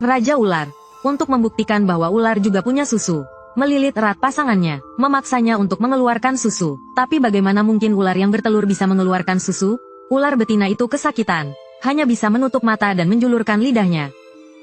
Raja Ular, untuk membuktikan bahwa ular juga punya susu, melilit erat pasangannya, memaksanya untuk mengeluarkan susu. Tapi bagaimana mungkin ular yang bertelur bisa mengeluarkan susu? Ular betina itu kesakitan, hanya bisa menutup mata dan menjulurkan lidahnya.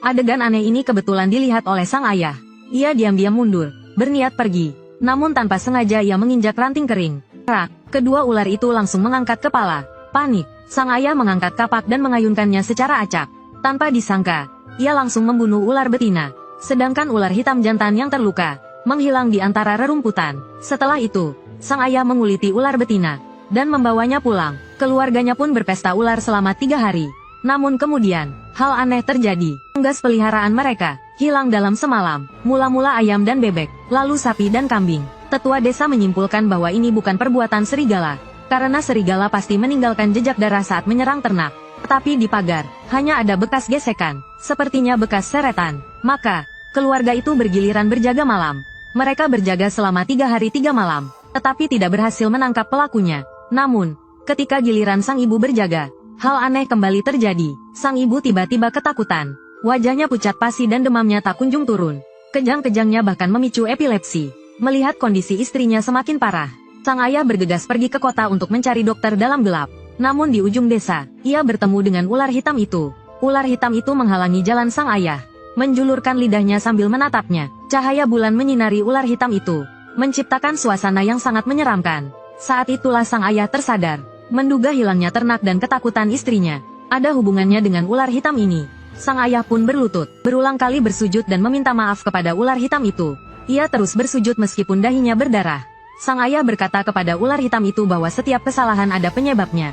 Adegan aneh ini kebetulan dilihat oleh sang ayah. Ia diam-diam mundur, berniat pergi. Namun tanpa sengaja ia menginjak ranting kering. Rak, kedua ular itu langsung mengangkat kepala. Panik, sang ayah mengangkat kapak dan mengayunkannya secara acak. Tanpa disangka, ia langsung membunuh ular betina. Sedangkan ular hitam jantan yang terluka, menghilang di antara rerumputan. Setelah itu, sang ayah menguliti ular betina, dan membawanya pulang. Keluarganya pun berpesta ular selama 3 hari. Namun kemudian, hal aneh terjadi. Unggas peliharaan mereka hilang dalam semalam. Mula-mula ayam dan bebek, lalu sapi dan kambing. Tetua desa menyimpulkan bahwa ini bukan perbuatan serigala, karena serigala pasti meninggalkan jejak darah saat menyerang ternak. Tetapi di pagar, hanya ada bekas gesekan, sepertinya bekas seretan. Maka, keluarga itu bergiliran berjaga malam. Mereka berjaga selama 3 hari 3 malam, tetapi tidak berhasil menangkap pelakunya. Namun, ketika giliran sang ibu berjaga, hal aneh kembali terjadi. Sang ibu tiba-tiba ketakutan. Wajahnya pucat pasi dan demamnya tak kunjung turun. Kejang-kejangnya bahkan memicu epilepsi. Melihat kondisi istrinya semakin parah, sang ayah bergegas pergi ke kota untuk mencari dokter dalam gelap. Namun di ujung desa, ia bertemu dengan ular hitam itu. Ular hitam itu menghalangi jalan sang ayah, menjulurkan lidahnya sambil menatapnya. Cahaya bulan menyinari ular hitam itu, menciptakan suasana yang sangat menyeramkan. Saat itulah sang ayah tersadar, menduga hilangnya ternak dan ketakutan istrinya ada hubungannya dengan ular hitam ini. Sang ayah pun berlutut, berulang kali bersujud dan meminta maaf kepada ular hitam itu. Ia terus bersujud meskipun dahinya berdarah. Sang ayah berkata kepada ular hitam itu bahwa setiap kesalahan ada penyebabnya.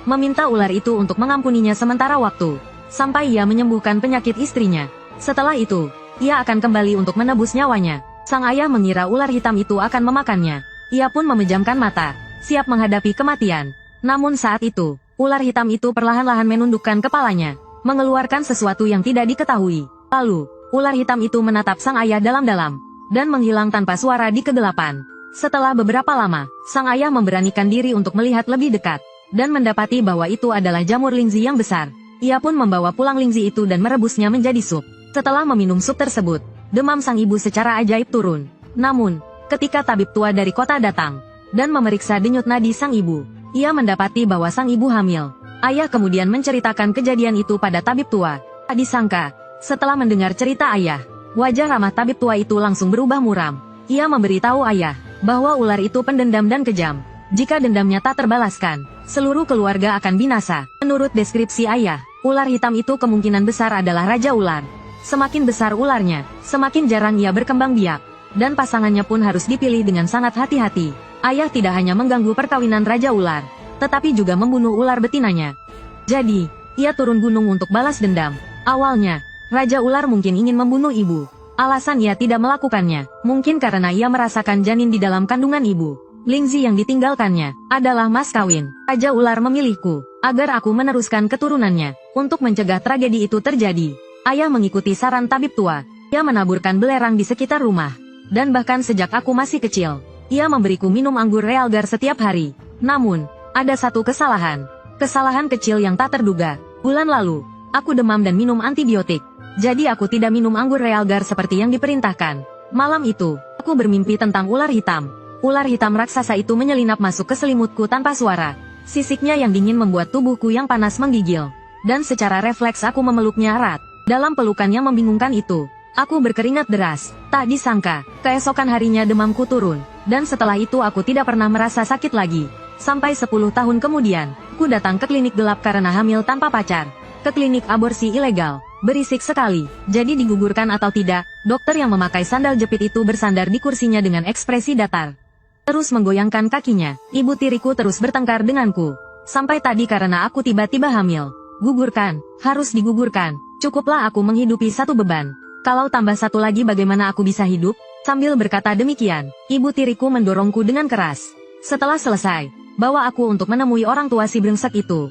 Meminta ular itu untuk mengampuninya sementara waktu, sampai ia menyembuhkan penyakit istrinya. Setelah itu, ia akan kembali untuk menebus nyawanya. Sang ayah mengira ular hitam itu akan memakannya. Ia pun memejamkan mata, siap menghadapi kematian. Namun saat itu, ular hitam itu perlahan-lahan menundukkan kepalanya, mengeluarkan sesuatu yang tidak diketahui. Lalu, ular hitam itu menatap sang ayah dalam-dalam, dan menghilang tanpa suara di kegelapan. Setelah beberapa lama, sang ayah memberanikan diri untuk melihat lebih dekat, dan mendapati bahwa itu adalah jamur lingzi yang besar. Ia pun membawa pulang lingzi itu dan merebusnya menjadi sup. Setelah meminum sup tersebut, demam sang ibu secara ajaib turun. Namun, ketika tabib tua dari kota datang, dan memeriksa denyut nadi sang ibu, ia mendapati bahwa sang ibu hamil. Ayah kemudian menceritakan kejadian itu pada tabib tua. Tak disangka, setelah mendengar cerita ayah, wajah ramah tabib tua itu langsung berubah muram. Ia memberitahu ayah, bahwa ular itu pendendam dan kejam. Jika dendamnya tak terbalaskan, seluruh keluarga akan binasa. Menurut deskripsi ayah, ular hitam itu kemungkinan besar adalah Raja Ular. Semakin besar ularnya, semakin jarang ia berkembang biak. Dan pasangannya pun harus dipilih dengan sangat hati-hati. Ayah tidak hanya mengganggu perkawinan Raja Ular, tetapi juga membunuh ular betinanya. Jadi, ia turun gunung untuk balas dendam. Awalnya, Raja Ular mungkin ingin membunuh ibu. Alasan ia tidak melakukannya, mungkin karena ia merasakan janin di dalam kandungan ibu. Lingzi yang ditinggalkannya adalah mas kawin. Raja Ular memilihku, agar aku meneruskan keturunannya. Untuk mencegah tragedi itu terjadi, ayah mengikuti saran tabib tua. Ia menaburkan belerang di sekitar rumah. Dan bahkan sejak aku masih kecil, ia memberiku minum anggur realgar setiap hari. Namun, ada satu kesalahan. Kesalahan kecil yang tak terduga. Bulan lalu, aku demam dan minum antibiotik. Jadi aku tidak minum anggur realgar seperti yang diperintahkan. Malam itu, aku bermimpi tentang ular hitam. Ular hitam raksasa itu menyelinap masuk ke selimutku tanpa suara. Sisiknya yang dingin membuat tubuhku yang panas menggigil. Dan secara refleks aku memeluknya erat. Dalam pelukan yang membingungkan itu, aku berkeringat deras. Tak disangka, keesokan harinya demamku turun. Dan setelah itu aku tidak pernah merasa sakit lagi. Sampai 10 tahun kemudian, aku datang ke klinik gelap karena hamil tanpa pacar. Ke klinik aborsi ilegal. Berisik sekali. Jadi digugurkan atau tidak, dokter yang memakai sandal jepit itu bersandar di kursinya dengan ekspresi datar. Terus menggoyangkan kakinya. Ibu tiriku terus bertengkar denganku. Sampai tadi karena aku tiba-tiba hamil. Gugurkan, harus digugurkan. Cukuplah aku menghidupi satu beban. Kalau tambah satu lagi bagaimana aku bisa hidup? Sambil berkata demikian, ibu tiriku mendorongku dengan keras. Setelah selesai, bawa aku untuk menemui orang tua si brengsek itu.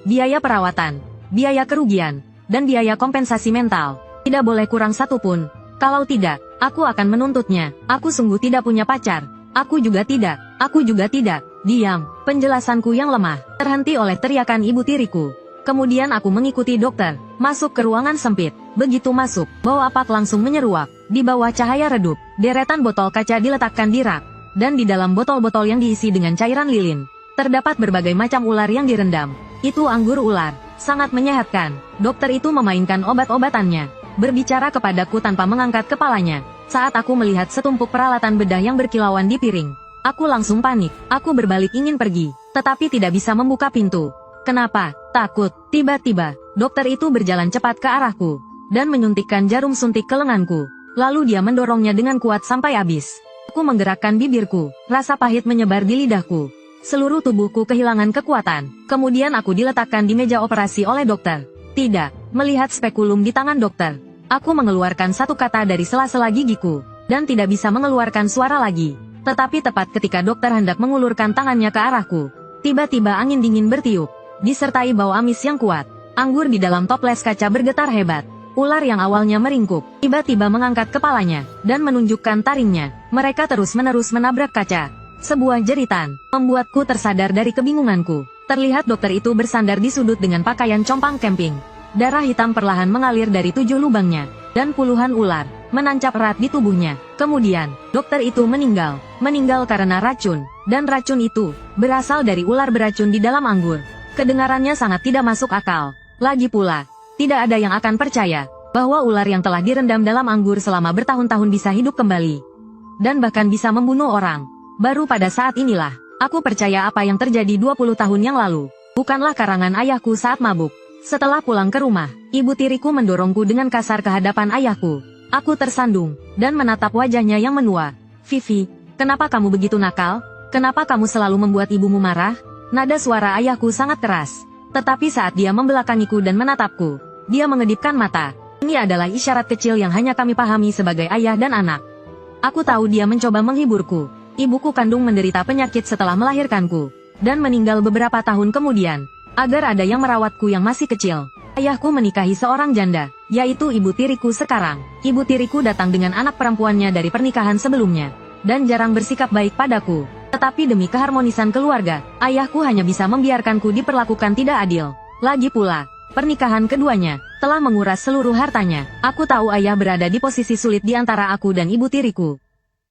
Biaya perawatan, biaya kerugian, dan biaya kompensasi mental. Tidak boleh kurang satu pun. Kalau tidak, aku akan menuntutnya. Aku sungguh tidak punya pacar. Aku juga tidak. Aku juga tidak. Diam. Penjelasanku yang lemah terhenti oleh teriakan ibu tiriku. Kemudian aku mengikuti dokter, masuk ke ruangan sempit. Begitu masuk, bau apak langsung menyeruak. Di bawah cahaya redup, deretan botol kaca diletakkan di rak. Dan di dalam botol-botol yang diisi dengan cairan lilin, terdapat berbagai macam ular yang direndam. Itu anggur ular, sangat menyehatkan. Dokter itu memainkan obat-obatannya, berbicara kepadaku tanpa mengangkat kepalanya. Saat aku melihat setumpuk peralatan bedah yang berkilauan di piring, aku langsung panik. Aku berbalik ingin pergi, tetapi tidak bisa membuka pintu. Kenapa? Takut. Tiba-tiba, dokter itu berjalan cepat ke arahku, dan menyuntikkan jarum suntik ke lenganku. Lalu dia mendorongnya dengan kuat sampai habis. Aku menggerakkan bibirku, rasa pahit menyebar di lidahku. Seluruh tubuhku kehilangan kekuatan. Kemudian aku diletakkan di meja operasi oleh dokter. Tidak, melihat spekulum di tangan dokter, aku mengeluarkan satu kata dari sela-sela gigiku, dan tidak bisa mengeluarkan suara lagi. Tetapi tepat ketika dokter hendak mengulurkan tangannya ke arahku, tiba-tiba angin dingin bertiup, disertai bau amis yang kuat. Anggur di dalam toples kaca bergetar hebat. Ular yang awalnya meringkuk, tiba-tiba mengangkat kepalanya, dan menunjukkan taringnya. Mereka terus-menerus menabrak kaca. Sebuah jeritan, membuatku tersadar dari kebingunganku. Terlihat dokter itu bersandar di sudut dengan pakaian compang camping. Darah hitam perlahan mengalir dari 7 lubangnya, dan puluhan ular menancap erat di tubuhnya. Kemudian, dokter itu meninggal. Meninggal karena racun, dan racun itu berasal dari ular beracun di dalam anggur. Kedengarannya sangat tidak masuk akal. Lagi pula, tidak ada yang akan percaya bahwa ular yang telah direndam dalam anggur selama bertahun-tahun bisa hidup kembali, dan bahkan bisa membunuh orang. Baru pada saat inilah, aku percaya apa yang terjadi 20 tahun yang lalu bukanlah karangan ayahku saat mabuk. Setelah pulang ke rumah, ibu tiriku mendorongku dengan kasar ke hadapan ayahku. Aku tersandung, dan menatap wajahnya yang menua. "Vivi, kenapa kamu begitu nakal? Kenapa kamu selalu membuat ibumu marah?" Nada suara ayahku sangat keras. Tetapi saat dia membelakangiku dan menatapku, dia mengedipkan mata. Ini adalah isyarat kecil yang hanya kami pahami sebagai ayah dan anak. Aku tahu dia mencoba menghiburku. Ibuku kandung menderita penyakit setelah melahirkanku, dan meninggal beberapa tahun kemudian, agar ada yang merawatku yang masih kecil. Ayahku menikahi seorang janda, yaitu ibu tiriku sekarang. Ibu tiriku datang dengan anak perempuannya dari pernikahan sebelumnya, dan jarang bersikap baik padaku. Tetapi demi keharmonisan keluarga, ayahku hanya bisa membiarkanku diperlakukan tidak adil. Lagi pula, pernikahan keduanya telah menguras seluruh hartanya. Aku tahu ayah berada di posisi sulit di antara aku dan ibu tiriku.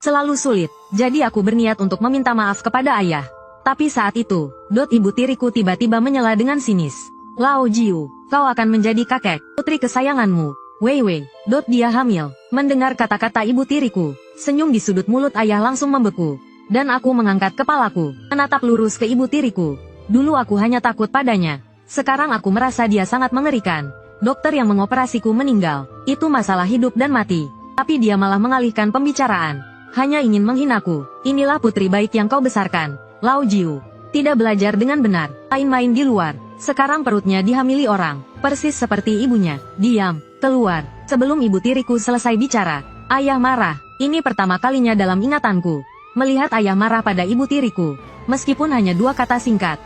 Selalu sulit, jadi aku berniat untuk meminta maaf kepada ayah. Tapi saat itu, ibu tiriku tiba-tiba menyela dengan sinis. "Lao Jiu, kau akan menjadi kakek putri kesayanganmu. Wei Wei, dia hamil." Mendengar kata-kata ibu tiriku, senyum di sudut mulut ayah langsung membeku. Dan aku mengangkat kepalaku, menatap lurus ke ibu tiriku. Dulu aku hanya takut padanya. Sekarang aku merasa dia sangat mengerikan. Dokter yang mengoperasiku meninggal. Itu masalah hidup dan mati. Tapi dia malah mengalihkan pembicaraan. Hanya ingin menghinaku. Inilah putri baik yang kau besarkan, Lao Jiu. Tidak belajar dengan benar, main-main di luar. Sekarang perutnya dihamili orang, persis seperti ibunya. Diam, keluar. Sebelum ibu tiriku selesai bicara, ayah marah. Ini pertama kalinya dalam ingatanku melihat ayah marah pada ibu tiriku. Meskipun hanya 2 kata singkat,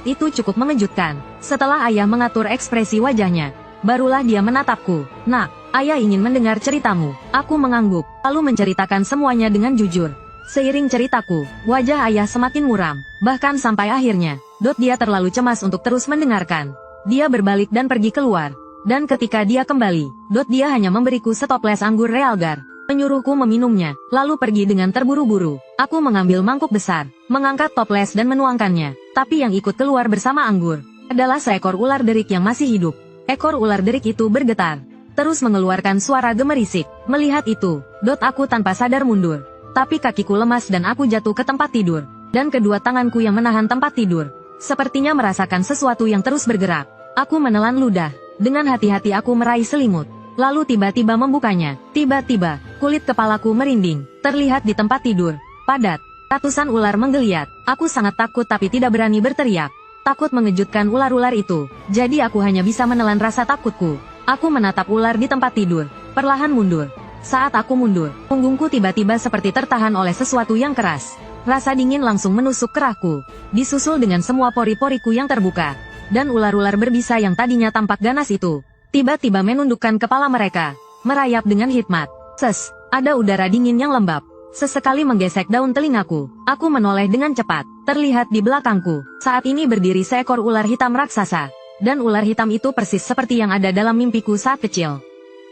itu cukup mengejutkan. Setelah ayah mengatur ekspresi wajahnya, barulah dia menatapku. "Nak, ayah ingin mendengar ceritamu." Aku mengangguk, lalu menceritakan semuanya dengan jujur. Seiring ceritaku, wajah ayah semakin muram. Bahkan sampai akhirnya, dia terlalu cemas untuk terus mendengarkan. Dia berbalik dan pergi keluar. Dan ketika dia kembali, dia hanya memberiku setoples anggur realgar. Menyuruhku meminumnya, lalu pergi dengan terburu-buru. Aku mengambil mangkuk besar, mengangkat toples dan menuangkannya. Tapi yang ikut keluar bersama anggur adalah seekor ular derik yang masih hidup. Ekor ular derik itu bergetar, terus mengeluarkan suara gemerisik. Melihat itu, aku tanpa sadar mundur. Tapi kakiku lemas dan aku jatuh ke tempat tidur. Dan kedua tanganku yang menahan tempat tidur sepertinya merasakan sesuatu yang terus bergerak. Aku menelan ludah. Dengan hati-hati aku meraih selimut, lalu tiba-tiba membukanya. Tiba-tiba, kulit kepalaku merinding. Terlihat di tempat tidur padat, ratusan ular menggeliat. Aku sangat takut tapi tidak berani berteriak. Takut mengejutkan ular-ular itu, jadi aku hanya bisa menelan rasa takutku. Aku menatap ular di tempat tidur, perlahan mundur. Saat aku mundur, punggungku tiba-tiba seperti tertahan oleh sesuatu yang keras. Rasa dingin langsung menusuk kerahku, disusul dengan semua pori-poriku yang terbuka. Dan ular-ular berbisa yang tadinya tampak ganas itu tiba-tiba menundukkan kepala mereka, merayap dengan hikmat. Ses, ada udara dingin yang lembab sesekali menggesek daun telingaku. Aku menoleh dengan cepat. Terlihat di belakangku, saat ini berdiri seekor ular hitam raksasa. dan ular hitam itu persis seperti yang ada dalam mimpiku saat kecil.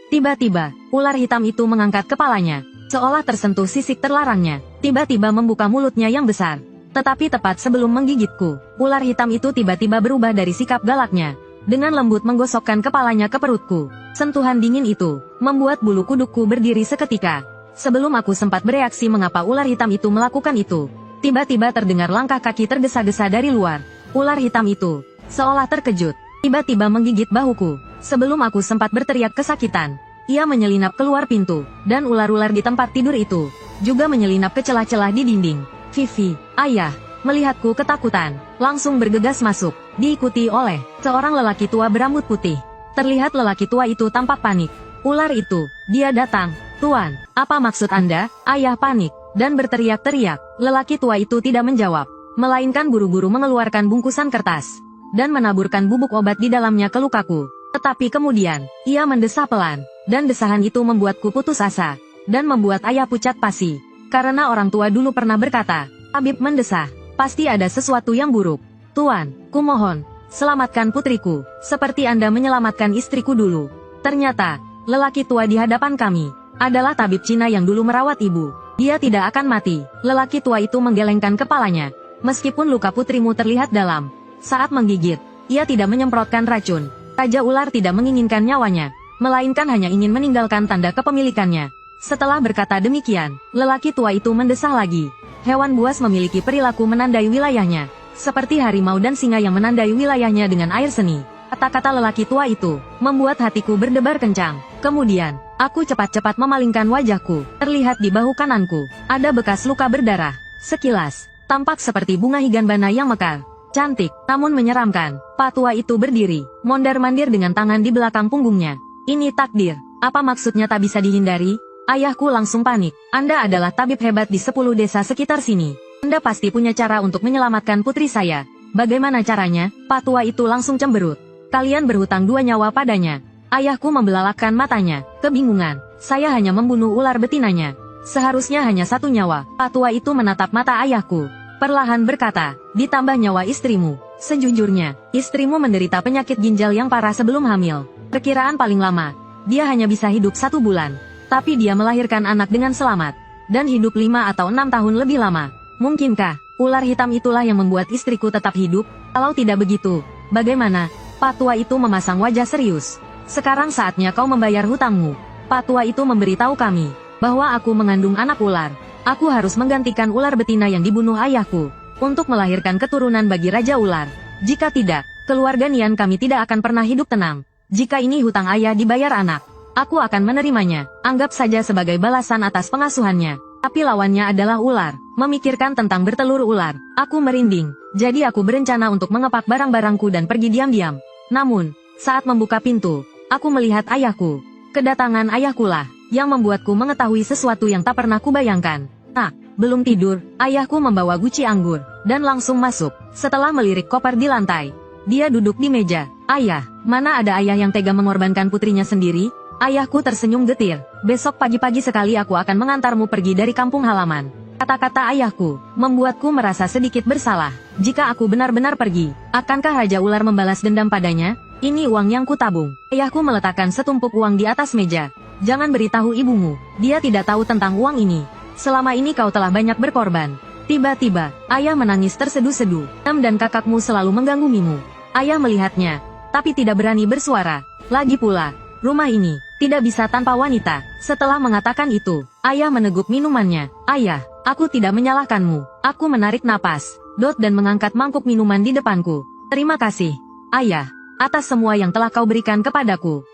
Tiba-tiba, ular hitam itu mengangkat kepalanya, seolah tersentuh sisik terlarangnya, tiba-tiba membuka mulutnya yang besar. Tetapi tepat sebelum menggigitku, ular hitam itu tiba-tiba berubah dari sikap galaknya. Dengan lembut menggosokkan kepalanya ke perutku. Sentuhan dingin itu, membuat bulu kudukku berdiri seketika. Sebelum aku sempat bereaksi mengapa ular hitam itu melakukan itu, tiba-tiba terdengar langkah kaki tergesa-gesa dari luar. Ular hitam itu, seolah terkejut, tiba-tiba menggigit bahuku. Sebelum aku sempat berteriak kesakitan, ia menyelinap keluar pintu, dan ular-ular di tempat tidur itu juga menyelinap ke celah-celah di dinding. Vivi, ayah, melihatku ketakutan, langsung bergegas masuk, diikuti oleh seorang lelaki tua berambut putih. Terlihat lelaki tua itu tampak panik. Ular itu, dia datang. Tuan, apa maksud Anda? Ayah panik, dan berteriak-teriak. Lelaki tua itu tidak menjawab, melainkan buru-buru mengeluarkan bungkusan kertas, dan menaburkan bubuk obat di dalamnya ke lukaku. Tetapi kemudian, ia mendesah pelan, dan desahan itu membuatku putus asa, dan membuat ayah pucat pasi. Karena orang tua dulu pernah berkata, Habib mendesah, pasti ada sesuatu yang buruk. Tuan, kumohon, selamatkan putriku, seperti Anda menyelamatkan istriku dulu. Ternyata, lelaki tua di hadapan kami adalah tabib Cina yang dulu merawat ibu. Dia tidak akan mati. Lelaki tua itu menggelengkan kepalanya. Meskipun luka putrimu terlihat dalam, saat menggigit, ia tidak menyemprotkan racun. Raja ular tidak menginginkan nyawanya, melainkan hanya ingin meninggalkan tanda kepemilikannya. Setelah berkata demikian, lelaki tua itu mendesah lagi. Hewan buas memiliki perilaku menandai wilayahnya, seperti harimau dan singa yang menandai wilayahnya dengan air seni. Kata-kata lelaki tua itu membuat hatiku berdebar kencang. Kemudian, aku cepat-cepat memalingkan wajahku. Terlihat di bahu kananku ada bekas luka berdarah. Sekilas, tampak seperti bunga higanbana yang mekar. Cantik, namun menyeramkan. Pak tua itu berdiri, mondar-mandir dengan tangan di belakang punggungnya. Ini takdir. Apa maksudnya tak bisa dihindari? Ayahku langsung panik. Anda adalah tabib hebat di 10 desa sekitar sini. Anda pasti punya cara untuk menyelamatkan putri saya. Bagaimana caranya? Pak tua itu langsung cemberut. Kalian berhutang 2 nyawa padanya. Ayahku membelalakkan matanya, kebingungan. Saya hanya membunuh ular betinanya. Seharusnya hanya 1 nyawa. Pak tua itu menatap mata ayahku, perlahan berkata, ditambah nyawa istrimu. Sejujurnya, istrimu menderita penyakit ginjal yang parah sebelum hamil. Perkiraan paling lama, dia hanya bisa hidup 1 bulan. Tapi dia melahirkan anak dengan selamat, dan hidup 5 atau 6 tahun lebih lama. Mungkinkah, ular hitam itulah yang membuat istriku tetap hidup? Kalau tidak begitu, bagaimana? Pak tua itu memasang wajah serius. Sekarang saatnya kau membayar hutangmu. Pak tua itu memberitahu kami, bahwa aku mengandung anak ular. Aku harus menggantikan ular betina yang dibunuh ayahku, untuk melahirkan keturunan bagi Raja Ular. Jika tidak, keluarga Nian kami tidak akan pernah hidup tenang. Jika ini hutang ayah dibayar anak, aku akan menerimanya, anggap saja sebagai balasan atas pengasuhannya. Tapi lawannya adalah ular. Memikirkan tentang bertelur ular, aku merinding. Jadi aku berencana untuk mengepak barang-barangku dan pergi diam-diam. Namun, saat membuka pintu, aku melihat ayahku. Kedatangan ayahkulah yang membuatku mengetahui sesuatu yang tak pernah kubayangkan. Nah, belum tidur, ayahku membawa guci anggur, dan langsung masuk. Setelah melirik koper di lantai, dia duduk di meja. Ayah, mana ada ayah yang tega mengorbankan putrinya sendiri? Ayahku tersenyum getir. Besok pagi-pagi sekali aku akan mengantarmu pergi dari kampung halaman. Kata-kata ayahku membuatku merasa sedikit bersalah. Jika aku benar-benar pergi, akankah Raja Ular membalas dendam padanya? Ini uang yang kutabung. Ayahku meletakkan setumpuk uang di atas meja. Jangan beritahu ibumu, dia tidak tahu tentang uang ini. Selama ini kau telah banyak berkorban. Tiba-tiba, ayah menangis terseduh-seduh. Nam dan kakakmu selalu menggangguimu. Ayah melihatnya, tapi tidak berani bersuara. Lagi pula, rumah ini tidak bisa tanpa wanita. Setelah mengatakan itu, ayah meneguk minumannya. Ayah, aku tidak menyalahkanmu. Aku menarik napas, dan mengangkat mangkuk minuman di depanku. Terima kasih, ayah, atas semua yang telah kau berikan kepadaku.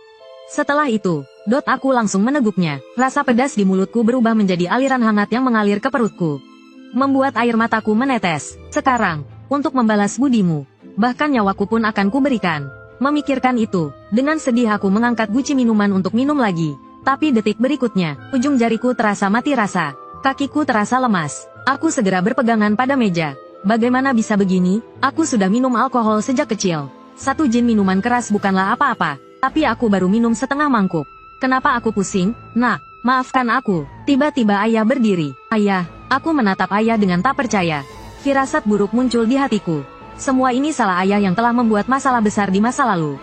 Setelah itu, aku langsung meneguknya. Rasa pedas di mulutku berubah menjadi aliran hangat yang mengalir ke perutku, membuat air mataku menetes. Sekarang, untuk membalas budimu, bahkan nyawaku pun akan kuberikan. Memikirkan itu, dengan sedih aku mengangkat guci minuman untuk minum lagi. Tapi detik berikutnya, ujung jariku terasa mati rasa. Kakiku terasa lemas. Aku segera berpegangan pada meja. Bagaimana bisa begini? Aku sudah minum alkohol sejak kecil. 1 jin minuman keras bukanlah apa-apa. Tapi aku baru minum setengah mangkuk. Kenapa aku pusing? Nak, maafkan aku. Tiba-tiba ayah berdiri. Ayah, aku menatap ayah dengan tak percaya. Firasat buruk muncul di hatiku. Semua ini salah ayah yang telah membuat masalah besar di masa lalu.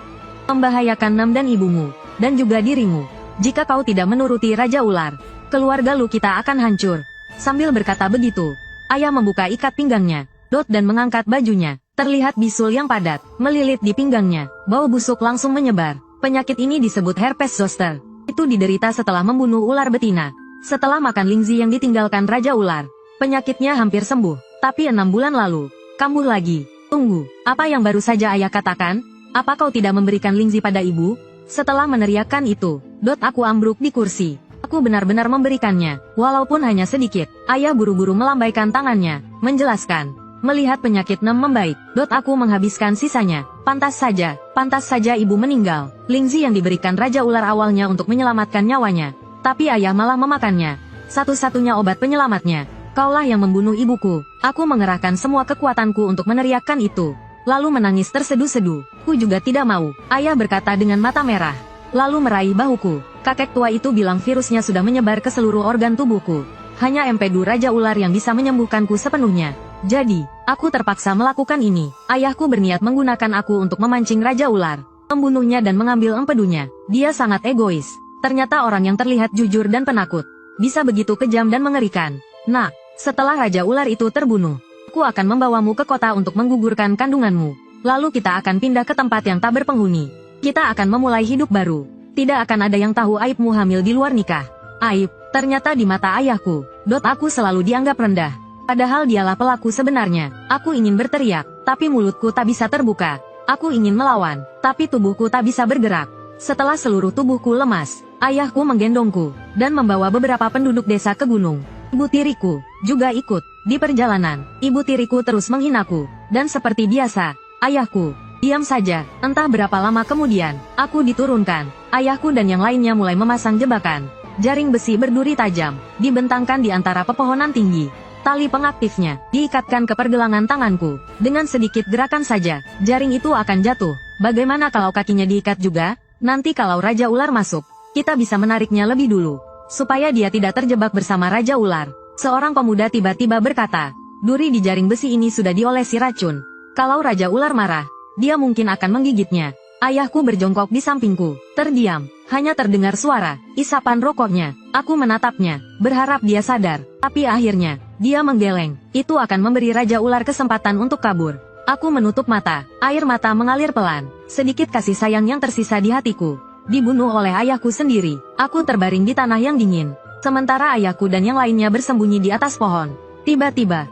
Membahayakan Nam dan ibumu, dan juga dirimu. Jika kau tidak menuruti Raja Ular, keluarga lu kita akan hancur. Sambil berkata begitu, ayah membuka ikat pinggangnya, dan mengangkat bajunya. Terlihat bisul yang padat, melilit di pinggangnya. Bau busuk langsung menyebar. Penyakit ini disebut herpes zoster. Itu diderita setelah membunuh ular betina. Setelah makan lingzi yang ditinggalkan Raja Ular, penyakitnya hampir sembuh. Tapi 6 bulan lalu, kambuh lagi. Tunggu, apa yang baru saja ayah katakan? Apa kau tidak memberikan lingzi pada ibu? Setelah meneriakkan itu, aku ambruk di kursi. Aku benar-benar memberikannya, walaupun hanya sedikit. Ayah buru-buru melambaikan tangannya, menjelaskan. Melihat penyakit Nem membaik, aku menghabiskan sisanya. Pantas saja ibu meninggal. Lingzi yang diberikan Raja Ular awalnya untuk menyelamatkan nyawanya. Tapi ayah malah memakannya. Satu-satunya obat penyelamatnya. Kaulah yang membunuh ibuku. Aku mengerahkan semua kekuatanku untuk meneriakkan itu. Lalu menangis terseduh-seduh. Ku juga tidak mau. Ayah berkata dengan mata merah. Lalu meraih bahuku. Kakek tua itu bilang virusnya sudah menyebar ke seluruh organ tubuhku. Hanya empedu Raja Ular yang bisa menyembuhkanku sepenuhnya. Jadi, aku terpaksa melakukan ini. Ayahku berniat menggunakan aku untuk memancing Raja Ular. Membunuhnya dan mengambil empedunya. Dia sangat egois. Ternyata orang yang terlihat jujur dan penakut. Bisa begitu kejam dan mengerikan. Nah, setelah Raja Ular itu terbunuh, aku akan membawamu ke kota untuk menggugurkan kandunganmu. Lalu kita akan pindah ke tempat yang tak berpenghuni. Kita akan memulai hidup baru. Tidak akan ada yang tahu aibmu hamil di luar nikah. Aib, ternyata di mata ayahku, aku selalu dianggap rendah. Padahal dialah pelaku sebenarnya. Aku ingin berteriak, tapi mulutku tak bisa terbuka. Aku ingin melawan, tapi tubuhku tak bisa bergerak. Setelah seluruh tubuhku lemas, ayahku menggendongku, dan membawa beberapa penduduk desa ke gunung. Ibu tiriku juga ikut. Di perjalanan, ibu tiriku terus menghinaku. Dan seperti biasa, ayahku diam saja. Entah berapa lama kemudian, aku diturunkan. Ayahku dan yang lainnya mulai memasang jebakan. Jaring besi berduri tajam, dibentangkan di antara pepohonan tinggi. Tali pengaktifnya diikatkan ke pergelangan tanganku. Dengan sedikit gerakan saja, jaring itu akan jatuh. Bagaimana kalau kakinya diikat juga? Nanti kalau Raja Ular masuk, kita bisa menariknya lebih dulu. Supaya dia tidak terjebak bersama Raja Ular. Seorang pemuda tiba-tiba berkata, duri di jaring besi ini sudah diolesi racun. Kalau Raja Ular marah, dia mungkin akan menggigitnya. Ayahku berjongkok di sampingku, terdiam. Hanya terdengar suara isapan rokoknya. Aku menatapnya, berharap dia sadar. Tapi akhirnya, dia menggeleng. Itu akan memberi Raja Ular kesempatan untuk kabur. Aku menutup mata, air mata mengalir pelan. Sedikit kasih sayang yang tersisa di hatiku. Dibunuh oleh ayahku sendiri. Aku terbaring di tanah yang dingin. Sementara ayahku dan yang lainnya bersembunyi di atas pohon. Tiba-tiba,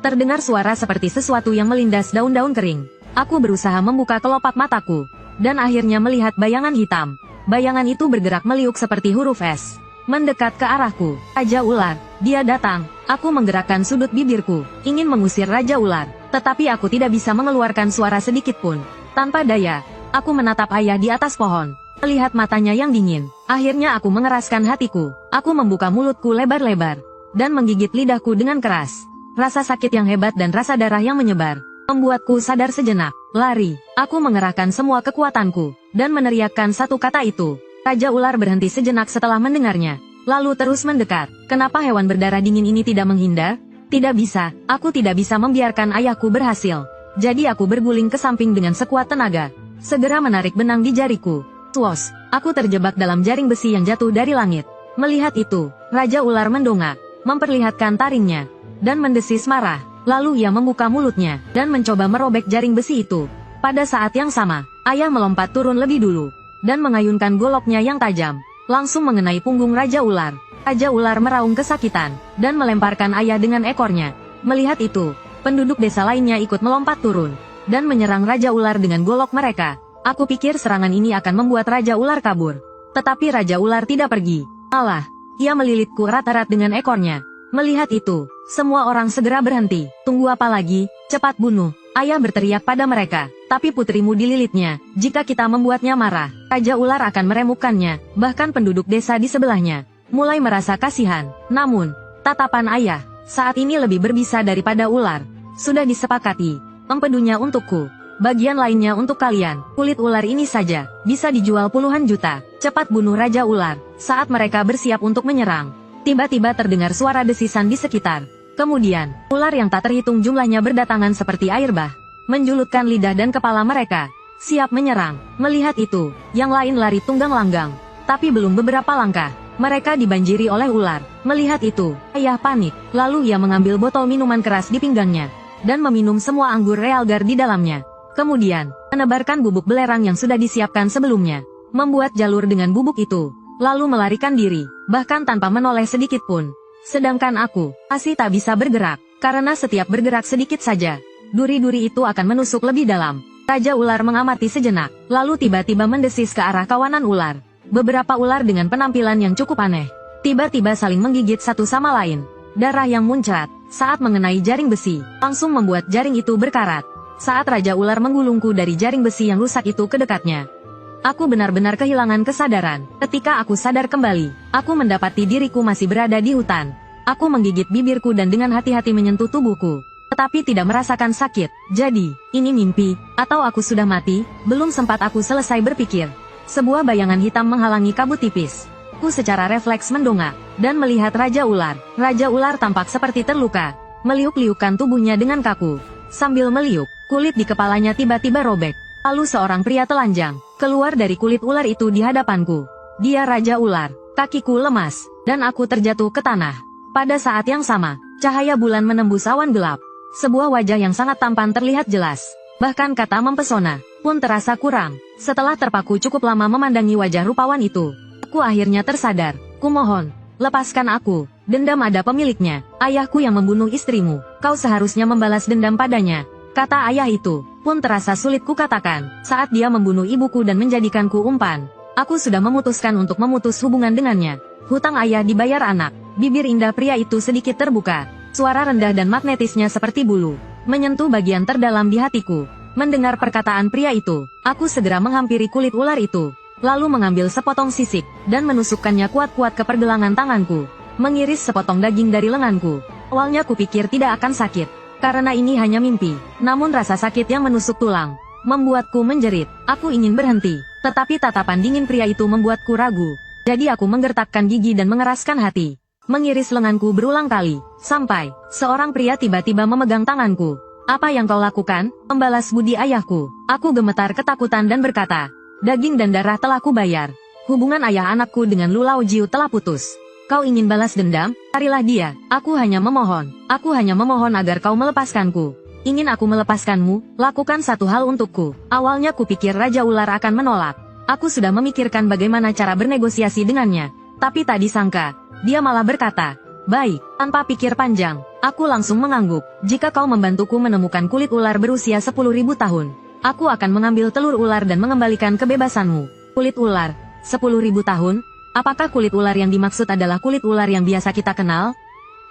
terdengar suara seperti sesuatu yang melindas daun-daun kering. Aku berusaha membuka kelopak mataku. Dan akhirnya melihat bayangan hitam. Bayangan itu bergerak meliuk seperti huruf S. Mendekat ke arahku. Raja Ular, dia datang. Aku menggerakkan sudut bibirku, ingin mengusir Raja Ular. Tetapi aku tidak bisa mengeluarkan suara sedikit pun. Tanpa daya, aku menatap ayah di atas pohon. Melihat matanya yang dingin, akhirnya aku mengeraskan hatiku. Aku membuka mulutku lebar-lebar. Dan menggigit lidahku dengan keras. Rasa sakit yang hebat dan rasa darah yang menyebar membuatku sadar sejenak. Lari. Aku mengerahkan semua kekuatanku. Dan meneriakkan satu kata itu. Raja Ular berhenti sejenak setelah mendengarnya. Lalu terus mendekat. Kenapa hewan berdarah dingin ini tidak menghindar? Tidak bisa. Aku tidak bisa membiarkan ayahku berhasil. Jadi aku berguling ke samping dengan sekuat tenaga. Segera menarik benang di jariku. Swos. Aku terjebak dalam jaring besi yang jatuh dari langit. Melihat itu, Raja Ular mendongak. Memperlihatkan taringnya. Dan mendesis marah. Lalu ia membuka mulutnya, dan mencoba merobek jaring besi itu. Pada saat yang sama, ayah melompat turun lebih dulu, dan mengayunkan goloknya yang tajam, langsung mengenai punggung Raja Ular. Raja Ular meraung kesakitan, dan melemparkan ayah dengan ekornya. Melihat itu, penduduk desa lainnya ikut melompat turun, dan menyerang Raja Ular dengan golok mereka. Aku pikir serangan ini akan membuat Raja Ular kabur. Tetapi Raja Ular tidak pergi. Malah, ia melilitku erat-erat dengan ekornya. Melihat itu, semua orang segera berhenti. Tunggu apa lagi? Cepat bunuh. Ayah berteriak pada mereka. Tapi putrimu dililitnya. Jika kita membuatnya marah, Raja Ular akan meremukkannya. Bahkan penduduk desa di sebelahnya mulai merasa kasihan. Namun, tatapan ayah saat ini lebih berbisa daripada ular. Sudah disepakati. Empedunya untukku. Bagian lainnya untuk kalian. Kulit ular ini saja bisa dijual puluhan juta. Cepat bunuh Raja Ular. Saat mereka bersiap untuk menyerang, tiba-tiba terdengar suara desisan di sekitar. Kemudian, ular yang tak terhitung jumlahnya berdatangan seperti air bah, menjulutkan lidah dan kepala mereka, siap menyerang. Melihat itu, yang lain lari tunggang langgang. Tapi belum beberapa langkah, mereka dibanjiri oleh ular. Melihat itu, ayah panik. Lalu ia mengambil botol minuman keras di pinggangnya, dan meminum semua anggur realgar di dalamnya. Kemudian, menebarkan bubuk belerang yang sudah disiapkan sebelumnya. Membuat jalur dengan bubuk itu, lalu melarikan diri, bahkan tanpa menoleh sedikit pun. Sedangkan aku, masih tak bisa bergerak, karena setiap bergerak sedikit saja, duri-duri itu akan menusuk lebih dalam. Raja ular mengamati sejenak, lalu tiba-tiba mendesis ke arah kawanan ular. Beberapa ular dengan penampilan yang cukup aneh, tiba-tiba saling menggigit satu sama lain. Darah yang muncrat, saat mengenai jaring besi, langsung membuat jaring itu berkarat. Saat Raja Ular menggulungku dari jaring besi yang rusak itu ke dekatnya, aku benar-benar kehilangan kesadaran. Ketika aku sadar kembali, aku mendapati diriku masih berada di hutan. Aku menggigit bibirku dan dengan hati-hati menyentuh tubuhku, tetapi tidak merasakan sakit. Jadi, ini mimpi, atau aku sudah mati? Belum sempat aku selesai berpikir, sebuah bayangan hitam menghalangi kabut tipis. Aku secara refleks mendongak, dan melihat Raja Ular. Raja Ular tampak seperti terluka, meliuk-liukkan tubuhnya dengan kaku. Sambil meliuk, kulit di kepalanya tiba-tiba robek. Lalu seorang pria telanjang keluar dari kulit ular itu di hadapanku. Dia Raja Ular. Kakiku lemas, dan aku terjatuh ke tanah. Pada saat yang sama, cahaya bulan menembus awan gelap. Sebuah wajah yang sangat tampan terlihat jelas. Bahkan kata mempesona pun terasa kurang. Setelah terpaku cukup lama memandangi wajah rupawan itu, aku akhirnya tersadar. Kumohon, lepaskan aku. Dendam ada pemiliknya. Ayahku yang membunuh istrimu. Kau seharusnya membalas dendam padanya. Kata ayah itu pun terasa sulit kukatakan saat dia membunuh ibuku dan menjadikanku umpan. Aku sudah memutuskan untuk memutus hubungan dengannya. Hutang ayah dibayar anak. Bibir indah pria itu sedikit terbuka. Suara rendah dan magnetisnya seperti bulu, menyentuh bagian terdalam di hatiku. Mendengar perkataan pria itu, aku segera menghampiri kulit ular itu, lalu mengambil sepotong sisik, dan menusukkannya kuat-kuat ke pergelangan tanganku. Mengiris sepotong daging dari lenganku. Awalnya kupikir tidak akan sakit, karena ini hanya mimpi. Namun rasa sakit yang menusuk tulang membuatku menjerit. Aku ingin berhenti, tetapi tatapan dingin pria itu membuatku ragu. Jadi aku menggertakkan gigi dan mengeraskan hati. Mengiris lenganku berulang kali, sampai seorang pria tiba-tiba memegang tanganku. Apa yang kau lakukan? Membalas budi ayahku. Aku gemetar ketakutan dan berkata, daging dan darah telah kubayar. Hubungan ayah anakku dengan Lu Laojiu telah putus. Kau ingin balas dendam? Carilah dia. Aku hanya memohon. Aku hanya memohon agar kau melepaskanku. Ingin aku melepaskanmu? Lakukan satu hal untukku. Awalnya kupikir Raja Ular akan menolak. Aku sudah memikirkan bagaimana cara bernegosiasi dengannya. Tapi tak disangka, dia malah berkata, baik. Tanpa pikir panjang, aku langsung mengangguk. Jika kau membantuku menemukan kulit ular berusia 10.000 tahun, aku akan mengambil telur ular dan mengembalikan kebebasanmu. Kulit ular, 10.000 tahun? Apakah kulit ular yang dimaksud adalah kulit ular yang biasa kita kenal?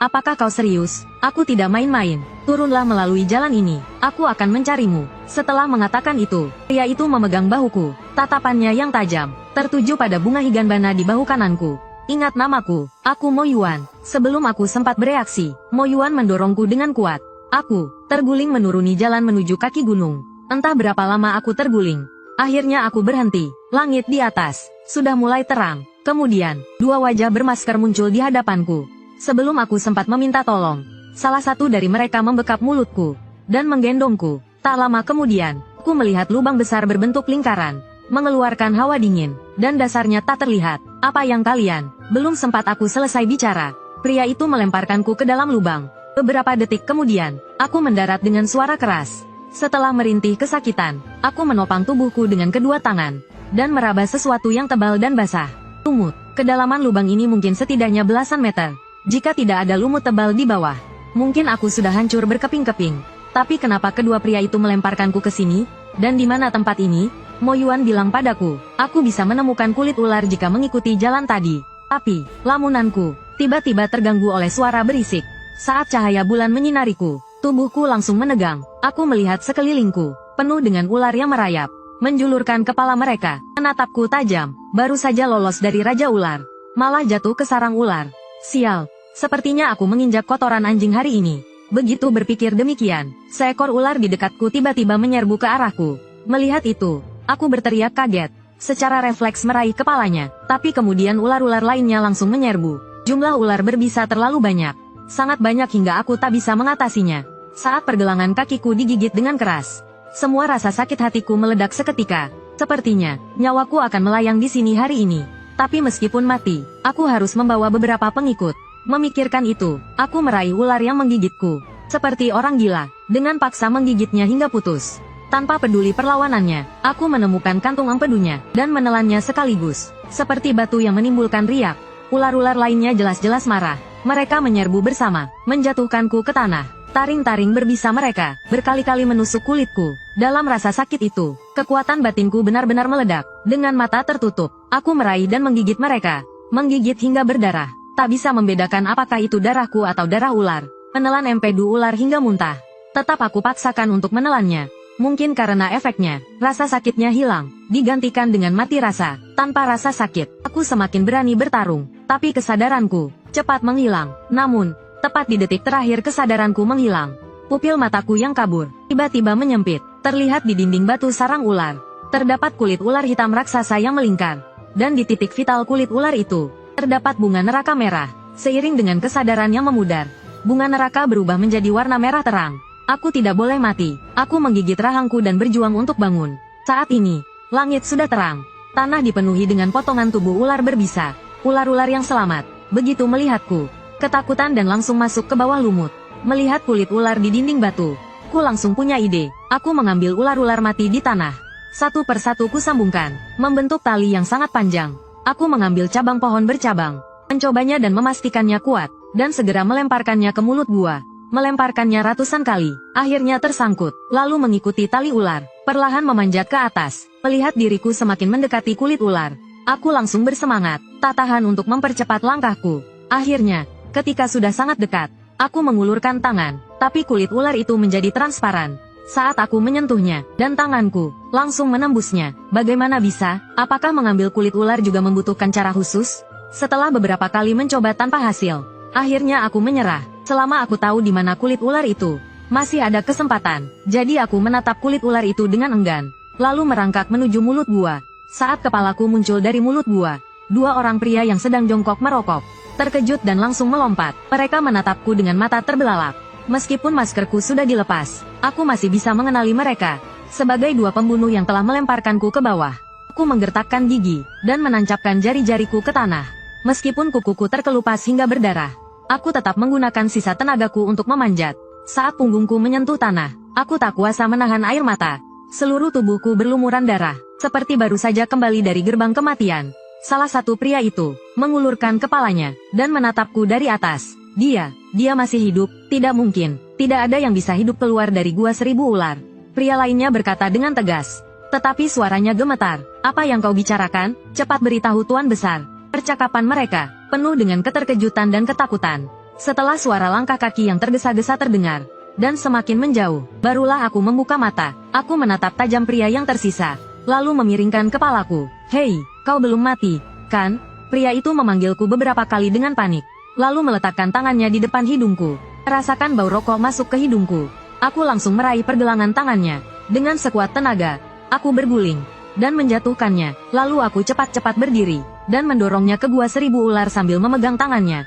Apakah kau serius? Aku tidak main-main. Turunlah melalui jalan ini. Aku akan mencarimu. Setelah mengatakan itu, pria itu memegang bahuku. Tatapannya yang tajam tertuju pada bunga higanbana di bahu kananku. Ingat namaku. Aku Mo Yuan. Sebelum aku sempat bereaksi, Mo Yuan mendorongku dengan kuat. Aku terguling menuruni jalan menuju kaki gunung. Entah berapa lama aku terguling. Akhirnya aku berhenti. Langit di atas sudah mulai terang. Kemudian, dua wajah bermasker muncul di hadapanku. Sebelum aku sempat meminta tolong, salah satu dari mereka membekap mulutku dan menggendongku. Tak lama kemudian, aku melihat lubang besar berbentuk lingkaran, mengeluarkan hawa dingin, dan dasarnya tak terlihat. Apa yang kalian? Belum sempat aku selesai bicara, pria itu melemparkanku ke dalam lubang. Beberapa detik kemudian, aku mendarat dengan suara keras. Setelah merintih kesakitan, aku menopang tubuhku dengan kedua tangan, dan meraba sesuatu yang tebal dan basah. Lumut. Kedalaman lubang ini mungkin setidaknya belasan meter. Jika tidak ada lumut tebal di bawah, mungkin aku sudah hancur berkeping-keping. Tapi kenapa kedua pria itu melemparkanku ke sini? Dan di mana tempat ini? Mo Yuan bilang padaku, aku bisa menemukan kulit ular jika mengikuti jalan tadi. Tapi, lamunanku tiba-tiba terganggu oleh suara berisik. Saat cahaya bulan menyinariku, tubuhku langsung menegang. Aku melihat sekelilingku, penuh dengan ular yang merayap, menjulurkan kepala mereka, menatapku tajam. Baru saja lolos dari Raja Ular, malah jatuh ke sarang ular. Sial, sepertinya aku menginjak kotoran anjing hari ini. Begitu berpikir demikian, seekor ular di dekatku tiba-tiba menyerbu ke arahku. Melihat itu, aku berteriak kaget. Secara refleks meraih kepalanya, tapi kemudian ular-ular lainnya langsung menyerbu. Jumlah ular berbisa terlalu banyak. Sangat banyak hingga aku tak bisa mengatasinya. Saat pergelangan kakiku digigit dengan keras, semua rasa sakit hatiku meledak seketika. Sepertinya, nyawaku akan melayang di sini hari ini. Tapi meskipun mati, aku harus membawa beberapa pengikut. Memikirkan itu, aku meraih ular yang menggigitku. Seperti orang gila, dengan paksa menggigitnya hingga putus. Tanpa peduli perlawanannya, aku menemukan kantung empedunya, dan menelannya sekaligus. Seperti batu yang menimbulkan riak. Ular-ular lainnya jelas-jelas marah. Mereka menyerbu bersama, menjatuhkanku ke tanah. Taring-taring berbisa mereka, berkali-kali menusuk kulitku. Dalam rasa sakit itu, kekuatan batinku benar-benar meledak. Dengan mata tertutup, aku meraih dan menggigit mereka. Menggigit hingga berdarah. Tak bisa membedakan apakah itu darahku atau darah ular. Menelan empedu ular hingga muntah. Tetap aku paksakan untuk menelannya. Mungkin karena efeknya, rasa sakitnya hilang, digantikan dengan mati rasa. Tanpa rasa sakit, aku semakin berani bertarung. Tapi kesadaranku cepat menghilang. Namun, tepat di detik terakhir kesadaranku menghilang. Pupil mataku yang kabur, tiba-tiba menyempit. Terlihat di dinding batu sarang ular. Terdapat kulit ular hitam raksasa yang melingkar. Dan di titik vital kulit ular itu, terdapat bunga neraka merah. Seiring dengan kesadaran yang memudar, bunga neraka berubah menjadi warna merah terang. Aku tidak boleh mati. Aku menggigit rahangku dan berjuang untuk bangun. Saat ini, langit sudah terang. Tanah dipenuhi dengan potongan tubuh ular berbisa. Ular-ular yang selamat, begitu melihatku, ketakutan dan langsung masuk ke bawah lumut. Melihat kulit ular di dinding batu, ku langsung punya ide. Aku mengambil ular-ular mati di tanah. Satu persatu ku sambungkan, membentuk tali yang sangat panjang. Aku mengambil cabang pohon bercabang, mencobanya dan memastikannya kuat, dan segera melemparkannya ke mulut gua. Melemparkannya ratusan kali, akhirnya tersangkut, lalu mengikuti tali ular, perlahan memanjat ke atas. Melihat diriku semakin mendekati kulit ular, aku langsung bersemangat, tak tahan untuk mempercepat langkahku. Akhirnya, ketika sudah sangat dekat, aku mengulurkan tangan, tapi kulit ular itu menjadi transparan. Saat aku menyentuhnya, dan tanganku langsung menembusnya. Bagaimana bisa? Apakah mengambil kulit ular juga membutuhkan cara khusus? Setelah beberapa kali mencoba tanpa hasil, akhirnya aku menyerah. Selama aku tahu di mana kulit ular itu, masih ada kesempatan. Jadi aku menatap kulit ular itu dengan enggan, lalu merangkak menuju mulut gua. Saat kepalaku muncul dari mulut gua, dua orang pria yang sedang jongkok merokok, terkejut dan langsung melompat. Mereka menatapku dengan mata terbelalak. Meskipun maskerku sudah dilepas, aku masih bisa mengenali mereka. Sebagai dua pembunuh yang telah melemparkanku ke bawah, aku menggertakkan gigi, dan menancapkan jari-jariku ke tanah. Meskipun kukuku terkelupas hingga berdarah, aku tetap menggunakan sisa tenagaku untuk memanjat. Saat punggungku menyentuh tanah, aku tak kuasa menahan air mata. Seluruh tubuhku berlumuran darah, seperti baru saja kembali dari gerbang kematian. Salah satu pria itu mengulurkan kepalanya dan menatapku dari atas. Dia masih hidup, tidak mungkin. Tidak ada yang bisa hidup keluar dari gua seribu ular. Pria lainnya berkata dengan tegas, tetapi suaranya gemetar. Apa yang kau bicarakan? Cepat beritahu Tuan Besar. Percakapan mereka penuh dengan keterkejutan dan ketakutan. Setelah suara langkah kaki yang tergesa-gesa terdengar dan semakin menjauh, barulah aku membuka mata. Aku menatap tajam pria yang tersisa, lalu memiringkan kepalaku. Hei, kau belum mati, kan? Pria itu memanggilku beberapa kali dengan panik, lalu meletakkan tangannya di depan hidungku. Rasakan bau rokok masuk ke hidungku. Aku langsung meraih pergelangan tangannya. Dengan sekuat tenaga, aku berguling dan menjatuhkannya. Lalu aku cepat-cepat berdiri dan mendorongnya ke gua seribu ular sambil memegang tangannya.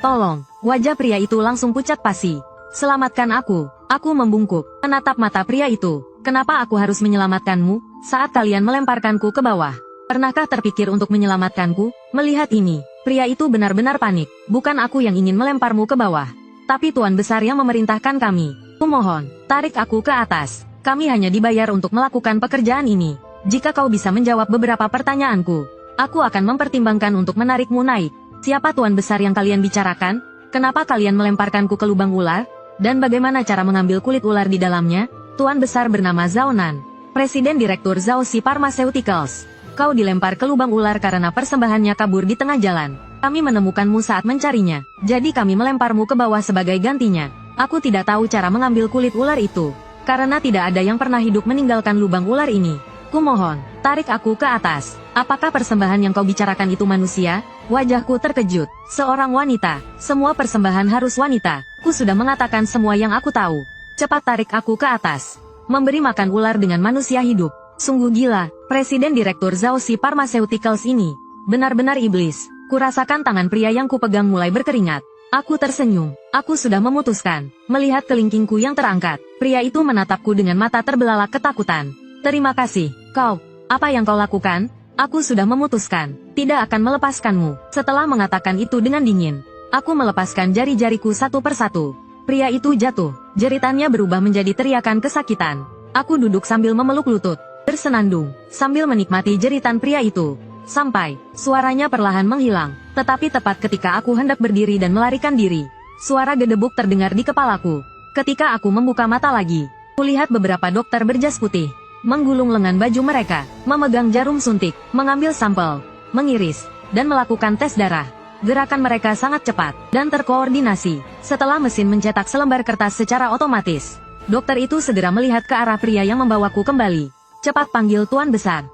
Tolong. Wajah pria itu langsung pucat pasi. Selamatkan aku. Aku membungkuk, menatap mata pria itu. Kenapa aku harus menyelamatkanmu saat kalian melemparkanku ke bawah? Pernahkah terpikir untuk menyelamatkanku? Melihat ini, pria itu benar-benar panik. Bukan aku yang ingin melemparmu ke bawah, tapi Tuan Besar yang memerintahkan kami. Kumohon, tarik aku ke atas. Kami hanya dibayar untuk melakukan pekerjaan ini. Jika kau bisa menjawab beberapa pertanyaanku, aku akan mempertimbangkan untuk menarikmu naik. Siapa Tuan Besar yang kalian bicarakan? Kenapa kalian melemparkanku ke lubang ular? Dan bagaimana cara mengambil kulit ular di dalamnya? Tuan Besar bernama Zhao Nan, Presiden Direktur Zhao Xi Pharmaceuticals. Kau dilempar ke lubang ular karena persembahannya kabur di tengah jalan. Kami menemukanmu saat mencarinya, jadi kami melemparmu ke bawah sebagai gantinya. Aku tidak tahu cara mengambil kulit ular itu, karena tidak ada yang pernah hidup meninggalkan lubang ular ini. Kumohon, tarik aku ke atas. Apakah persembahan yang kau bicarakan itu manusia? Wajahku terkejut. Seorang wanita. Semua persembahan harus wanita. Ku sudah mengatakan semua yang aku tahu. Cepat tarik aku ke atas. Memberi makan ular dengan manusia hidup. Sungguh gila. Presiden Direktur Zhao Xi Pharmaceuticals ini benar-benar iblis. Kurasakan tangan pria yang kupegang mulai berkeringat. Aku tersenyum. Aku sudah memutuskan. Melihat kelingkingku yang terangkat, pria itu menatapku dengan mata terbelalak ketakutan. Terima kasih, kau. Apa yang kau lakukan? Aku sudah memutuskan. Tidak akan melepaskanmu. Setelah mengatakan itu dengan dingin, aku melepaskan jari-jariku satu persatu. Pria itu jatuh. Jeritannya berubah menjadi teriakan kesakitan. Aku duduk sambil memeluk lutut, bersenandung, sambil menikmati jeritan pria itu. Sampai, suaranya perlahan menghilang. Tetapi tepat ketika aku hendak berdiri dan melarikan diri, suara gedebuk terdengar di kepalaku. Ketika aku membuka mata lagi, kulihat beberapa dokter berjas putih, menggulung lengan baju mereka, memegang jarum suntik, mengambil sampel, mengiris, dan melakukan tes darah. Gerakan mereka sangat cepat dan terkoordinasi. Setelah mesin mencetak selembar kertas secara otomatis, dokter itu segera melihat ke arah pria yang membawaku kembali. Cepat panggil Tuan Besar.